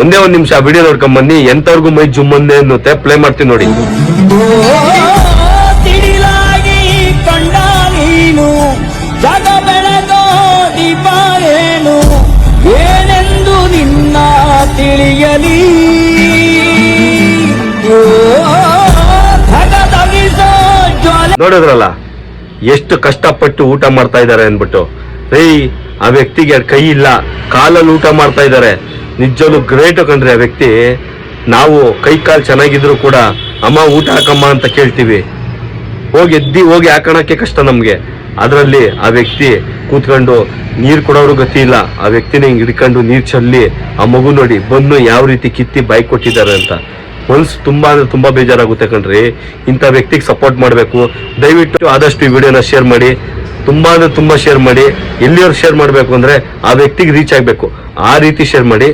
ಒಂದೇ ಒಂದ್ ನಿಮಿಷ ವಿಡಿಯೋ ನೋಡ್ಕೊಂಡ್ ಬನ್ನಿ. ಎಂತವ್ರಿಗೂ ಮೈ ಜುಮ್ಮಂದೆ ಅನ್ನುತ್ತೆ. ಪ್ಲೇ ಮಾಡ್ತೀನಿ ನೋಡಿ. ತಿಡಿಲಾಗಿ ಕಂಡ ನೀನು ಜಗ ಬೆಳಗೋ ದೀಪ ಏನು ಏನೆಂದು ನಿನ್ನ ತಿಳಿಯಲಿ. ನೋಡಿದ್ರಲ್ಲ ಎಷ್ಟು ಕಷ್ಟಪಟ್ಟು ಊಟ ಮಾಡ್ತಾ ಇದ್ದಾರೆ ಅನ್ಬಿಟ್ಟು. ರೈ ಆ ವ್ಯಕ್ತಿಗೆ ಕೈ ಇಲ್ಲ, ಕಾಲಲ್ಲಿ ಊಟ ಮಾಡ್ತಾ ಇದ್ದಾರೆ. ನಿಜವೂ ಗ್ರೇಟ್ ಕಣ್ರಿ ಆ ವ್ಯಕ್ತಿ. ನಾವು ಕೈ ಕಾಲು ಚೆನ್ನಾಗಿದ್ರು ಕೂಡ ಅಮ್ಮ ಊಟ ಹಾಕಮ್ಮ ಅಂತ ಕೇಳ್ತೀವಿ, ಹೋಗಿ ಹಾಕೋಣಕ್ಕೆ ಕಷ್ಟ ನಮ್ಗೆ. ಅದರಲ್ಲಿ ಆ ವ್ಯಕ್ತಿ ಕೂತ್ಕೊಂಡು ನೀರು ಕೊಡೋರು ಗತಿ ಇಲ್ಲ. ಆ ವ್ಯಕ್ತಿನ ಹಿಂಗ್ ಹಿಡ್ಕೊಂಡು ನೀರ್ ಚೆಲ್ಲಿ ಆ ಮಗು ನೋಡಿ ಬಂದು ಯಾವ ರೀತಿ ಕಿತ್ತಿ ಬಾಯಿ ಕೊಟ್ಟಿದ್ದಾರೆ ಅಂತ ಮನ್ಸು ತುಂಬಾ ಅಂದ್ರೆ ತುಂಬಾ ಬೇಜಾರಾಗುತ್ತೆ ಕಣ್ರಿ. ಇಂಥ ವ್ಯಕ್ತಿಗೆ ಸಪೋರ್ಟ್ ಮಾಡಬೇಕು. ದಯವಿಟ್ಟು ಆದಷ್ಟು ಈ ವಿಡಿಯೋನ ಶೇರ್ ಮಾಡಿ, ತುಂಬಾ ಅಂದ್ರೆ ತುಂಬಾ ಶೇರ್ ಮಾಡಿ. ಎಲ್ಲಿಯವ್ರು ಶೇರ್ ಮಾಡಬೇಕು ಅಂದ್ರೆ ಆ ವ್ಯಕ್ತಿಗೆ ರೀಚ್ ಆಗ್ಬೇಕು, ಆ ರೀತಿ ಶೇರ್ ಮಾಡಿ.